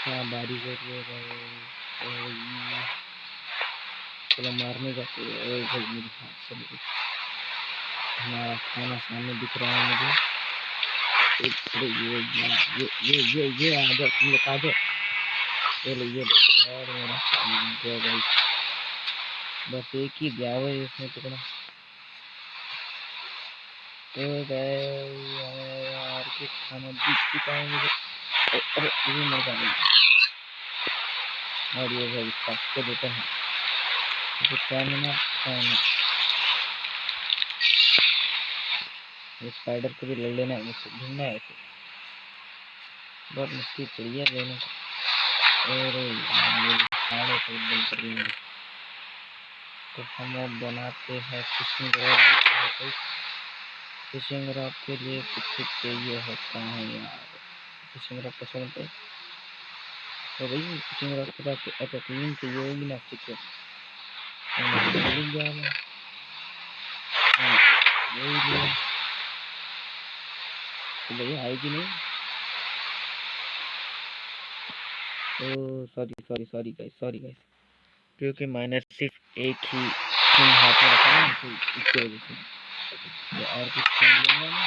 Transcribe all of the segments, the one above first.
क्या बारिश हो रही है भाई। चलो मारने का तो भाई मेरे हाथ से हमारा खाना सामने दिख रहा है मुझे। ये आ जाओ तुम लोग आ जाओ। ये लो और मेरा काम गया भाई। बस एक ही गया हुआ है इसमें टुकड़ा। तो यार के खाना दिख चुका है मुझे। अरे ये मर गया। और ये भाई सबको देते हैं तो क्या ना स्पाइडर को भी ले लेना है मुझसे ढूंढना है तो बहुत मुश्किल पड़ी है लेने का। अरे साढ़े तो बंद कर देंगे। तो हम अब बनाते हैं फिशिंग रॉड। फिशिंग रॉड के लिए कुछ चाहिए होता है यार। फिशिंग रॉड कैसे बनते हैं तो भाई फिशिंग रॉड के पास अच्छा क्लीन चाहिए होगी ना। ठीक है तो भैया आएगी नहीं। ओ सॉरी गाइस क्योंकि मैंने सिर्फ एक ही हाथ में रखा है तो इसकी वजह से और कुछ खेल लूँगा ना।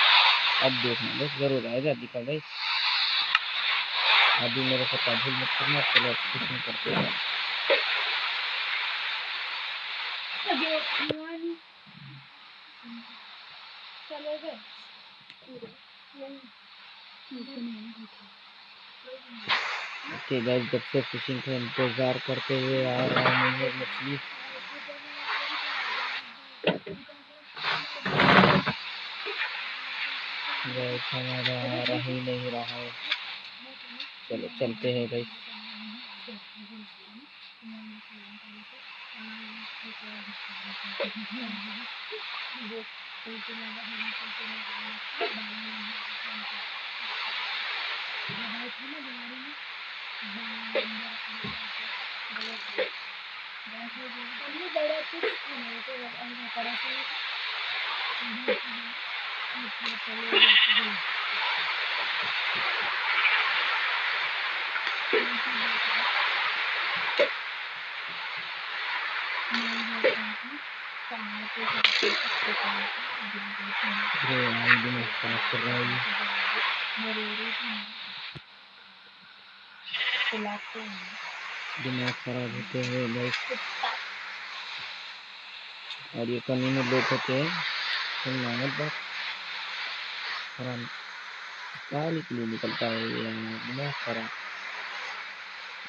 अब देखना बस जरूर आएगा दिखा भाई। अभी मेरे साथ भूल मत करना। चलो कुछ नहीं करते हैं। ओके गाइस जब से फिशिंग का इंतजार करते हुए आ रहा है मछली। हमारा आ रहा ही नहीं रहा है। चलो चलते हैं गाइस। दिमाग खराब होते हैं गाइस। और ये कमी में लोग होते हैं तुम मेहनत बात खराब काल के लिए निकलता है ये दिमाग खराब।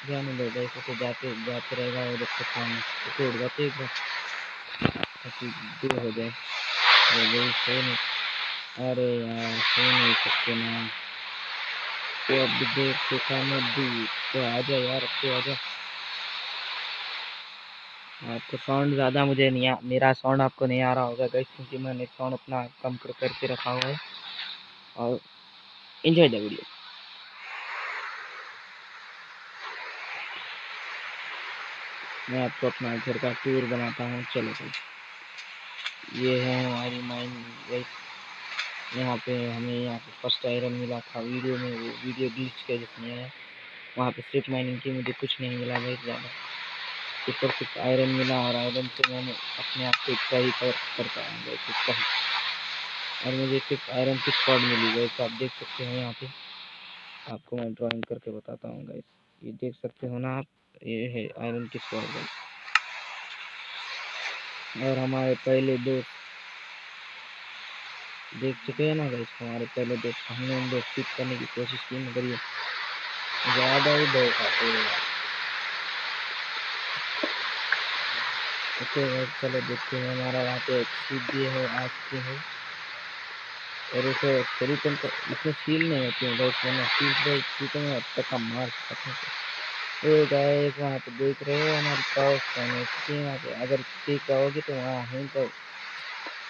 जाने दो गाइस तो जाते रहेगा और जब तक खाना तो उड़ जाते एक बार ऐसी दूर हो जाए। और वही सो नहीं। अरे यार सो नहीं सकते ना। तो अब देख के खाना दी तो आ जा यार अब तो आ जा। आपको साउंड ज़्यादा मुझे नहीं मेरा साउंड आपको नहीं आ रहा होगा गाइस क्योंकि मैंने साउंड अपना कम करके रखा हुआ है। और एंजॉय द वीडियो। मैं आपको अपना घर का टूर बनाता हूँ। चलो भाई ये है हमारी माइन गाइस। यहाँ पे हमें यहाँ पे फर्स्ट आयरन मिला था वीडियो में। वो वीडियो ग्लिच के जिसमें है वहाँ पे स्ट्रिप माइनिंग की मुझे कुछ नहीं मिला भाई ज़्यादा। ऊपर सिर्फ आयरन मिला और आयरन से मैंने अपने आप को इतना ही करता हूँ भाई। और मुझे सिर्फ आयरन की स्क्वाड मिली गई तो आप देख सकते हैं यहाँ पे। आपको मैं ड्राइंग करके बताता हूँ गाइस। ये देख सकते हो ना आप ये है आयरन की स्क्वाड गाइस। और हमारे पहले दोस्त देख चुके हैं ना गाइस। हमारे पहले दोस्त हमने उन दोस्त पिक करने की कोशिश की मगर ये ज़्यादा ही दो खाते हैं। ओके गाइस चलो देखते हैं। हमारा यहाँ पे एक सीधी है आज की है और उसे स्केलेटन को इसमें सील नहीं होती है गाइस वरना सील में अब तक हम मार सकते हैं। तो गाइस वहाँ पे देख रहे हो हमारी पावर है वहाँ पे। अगर ठीक रहोगे तो वहाँ हूँ तो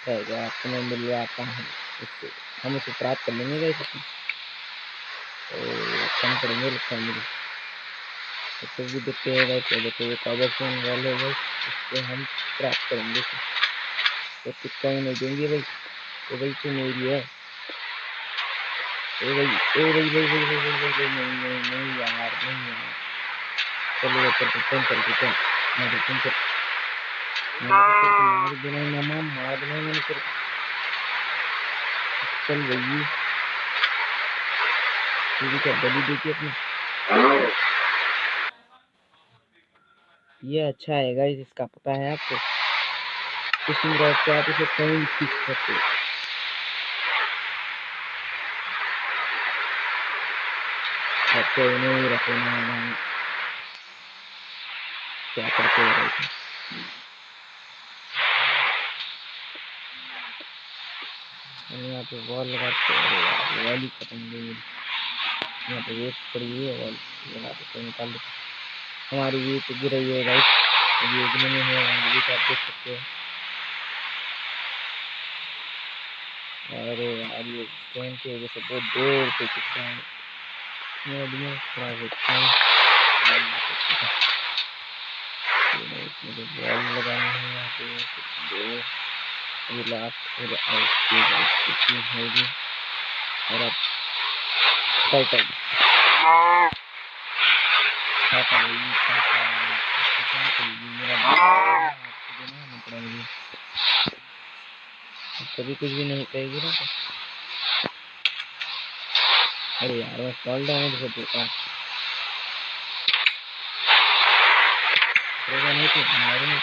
आपको मैं मिल जाता हूँ इससे हम उसे प्राप्त कर लेंगे गाइस इसमें। तो कम करेंगे लगता है मुझे। तो भी देखते हैं गाइस। देखो ये कवर फोन वाले है इससे हम प्राप्त करेंगे तो टिक्का ही नहीं देंगे भाई। तो भाई तू मेरी है ए भाई ए भाई भाई भाई भाई भाई भाई नहीं नहीं नहीं यार नहीं यार। चलो चल रिटर्न चल रिटर्न मैं रिटर्न चल मार देना ही मामा मार देना ही मैंने तेरे चल भाई तुझे क्या बलि देखी अपनी ये अच्छा है गाइस इसका पता है आपको फिशिंग रॉड से आप इसे कहीं भी खींच सकते हो। रखो नहीं रखो ना क्या करते हो गाइस यहाँ पे वॉल लगाते हैं वॉल ही खत्म हो गई यहाँ पे वेस्ट पड़ी हुई है वॉल लगा देते निकाल देते हमारी ये तो गिर रही है गाइस अभी उगने में है हमारी भी आप देख सकते हो। अरे यार ये स्टैंड की वजह से बहुत दूर से चिपका है मैं दिमाग खराब होता है इसमें जो बॉल लगाना है यहाँ पे कुछ दो ये लास्ट और आउट की कितनी होगी और अब टाइटल खाता वही खाता क्या करेगी मेरा आपको देना पड़ा मुझे कभी कुछ भी नहीं कहेगी ना अरे यार मैं फॉल डैमेज कर देता हूँ नहीं तो हमारे में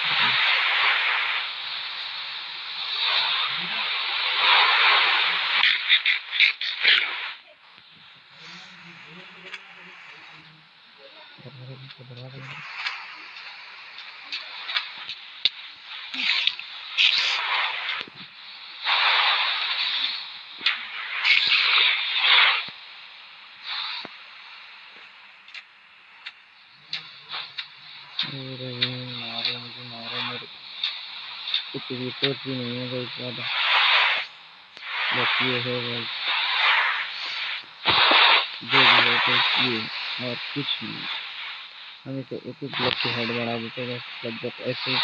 मारो मुझे मारो मेरे कुछ रिपोर्ट भी नहीं है भाई ज़्यादा बस ये है भाई जो भी है तो ये और कुछ नहीं हमें तो एक ब्लॉक की हेड बढ़ा देते हैं लगभग ऐसे ही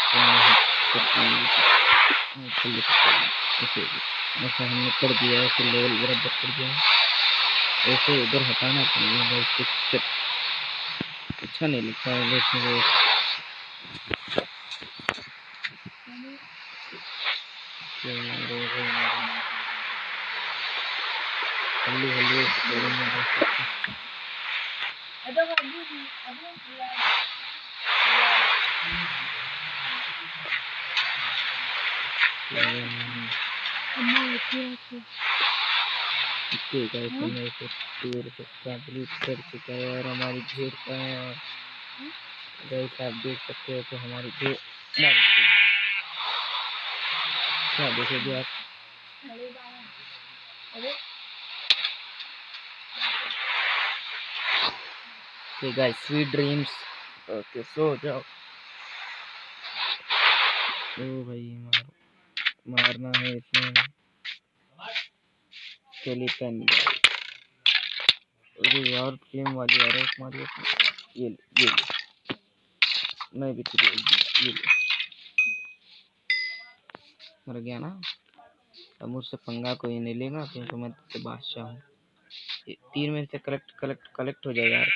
ऐसे ऐसा हमने कर दिया है कि लेवल बराबर कर दिया है ऐसे इधर हटाना पड़ेगा भाई कुछ अच्छा नहीं लगता है लेकिन हल्ली हल्ली ठीक है इसमें इसे टूर कंप्लीट कर चुका है और हमारी भीड़ का है और जैसे आप देख सकते हो तो हमारी भीड़ क्या देखोगे आप okay guys sweet dreams okay so जाओ ओ भाई मारना है इसमें स्केलेटन अरे यार फ्लेम वाली आ रहा है मारियो ये मैं भी तुझे ये मर गया ना अब मुझसे पंगा कोई नहीं लेगा क्योंकि मैं तुझसे बादशाह हूँ तीर मेरे से कलेक्ट हो जाए यार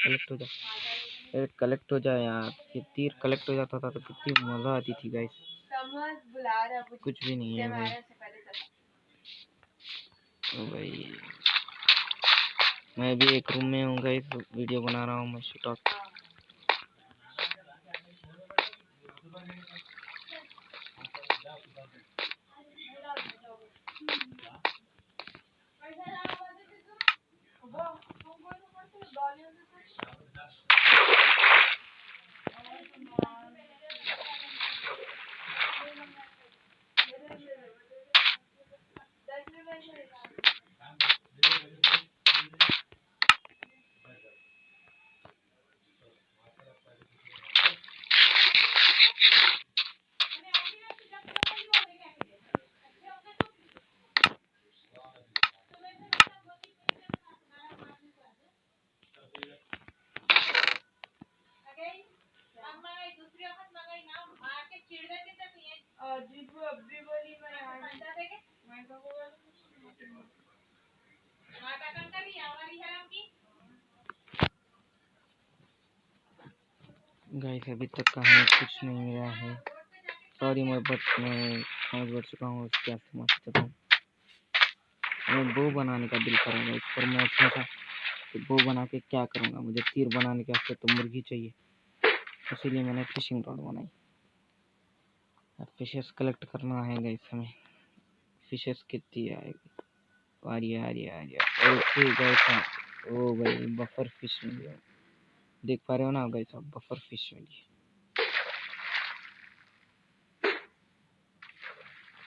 कलेक्ट हो जाए यार ये तीर कलेक्ट हो जाता था तो कितनी मजा आती थी गाइस कुछ भी नहीं है भाई तो भाई मैं भी एक रूम में हूँ गाइस वीडियो बना रहा हूँ मैं शूट गाइस अभी तक का हमें कुछ नहीं मिला है। सॉरी मैं समझ बढ़ चुका हूँ, क्या समझ चुका हूँ। हमें बो बनाने का दिल करेगा इस पर। मैं सोचा कि बो बना के क्या करूँगा, मुझे तीर बनाने के वास्ते तो मुर्गी चाहिए, इसीलिए मैंने फिशिंग रॉड बनाई। अब फिशेस कलेक्ट करना है गाइस हमें। फिशेस कितनी आएगी? आ रही है। ओके गाइस, ओ भाई बफर फिश मिल गया, देख पा रहे हो ना गाइस आप, बफर फिश मिली।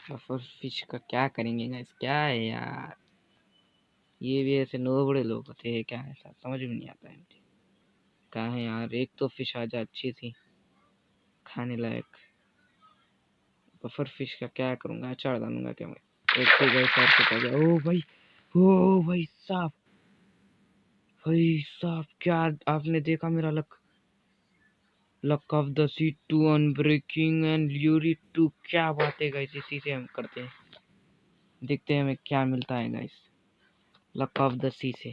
बफर फिश का क्या करेंगे गाइस? क्या है यार, ये भी ऐसे नोबड़े लोग होते हैं क्या? ऐसा समझ में नहीं आता है मुझे। कहाँ है यार, एक तो फिश आजा अच्छी थी खाने लायक। बफर फिश का क्या करूँगा, अचार डालूंगा क्या मैं? ओके गाइस यार कुछ आ गया। ओ भाई, ओ भाई साहब, भाई साहब क्या आपने देखा मेरा luck? Luck of the sea to unbreaking and lury too. क्या बात है गाइस, इसी से हम करते हैं, देखते हैं हमें क्या मिलता है गाइस लक ऑफ द सी से।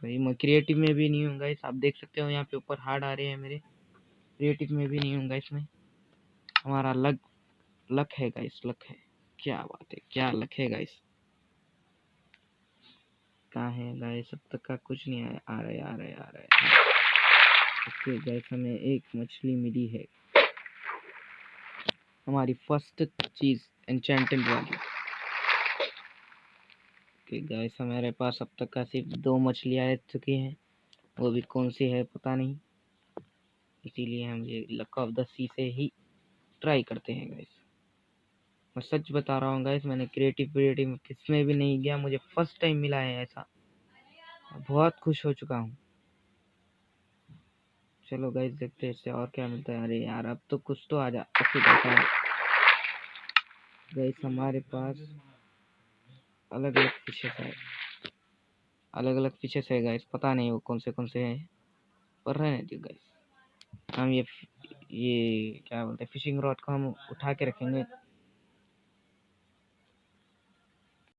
भाई मैं क्रिएटिव में भी नहीं हूँ गाइस, आप देख सकते हो यहाँ पे ऊपर हार्ड आ रहे हैं मेरे। क्रिएटिव में भी नहीं हूँ गाइस मैं। हमारा लक लक है गाइस, लक है। क्या बात है, क्या लक है गाइस। कहाँ है गाइस? अब तक का कुछ नहीं आया। आ रहा है। ओके गाइस हमें एक मछली मिली है, हमारी फर्स्ट चीज एन्चेंटेड वाली। ओके गाइस हमारे पास अब तक का सिर्फ 2 मछलियाँ आ चुकी हैं, वो भी कौन सी है पता नहीं, इसीलिए हम ये लक ऑफ द सी से ही ट्राई करते हैं गाइस। मैं सच बता रहा हूँ गाइस, मैंने क्रिएटिव किसमें भी नहीं गया, मुझे फर्स्ट टाइम मिला है ऐसा। बहुत खुश हो चुका हूँ। चलो गाइस देखते हैं इससे और क्या मिलता है। अरे यार अब तो कुछ तो आ जा। ओके गाइस हमारे पास अलग अलग फिशेस है गाइस, पता नहीं वो कौन से हैं, पर रहने दो गाइस। हम ये क्या बोलते हैं, फिशिंग रॉड को हम उठा के रखेंगे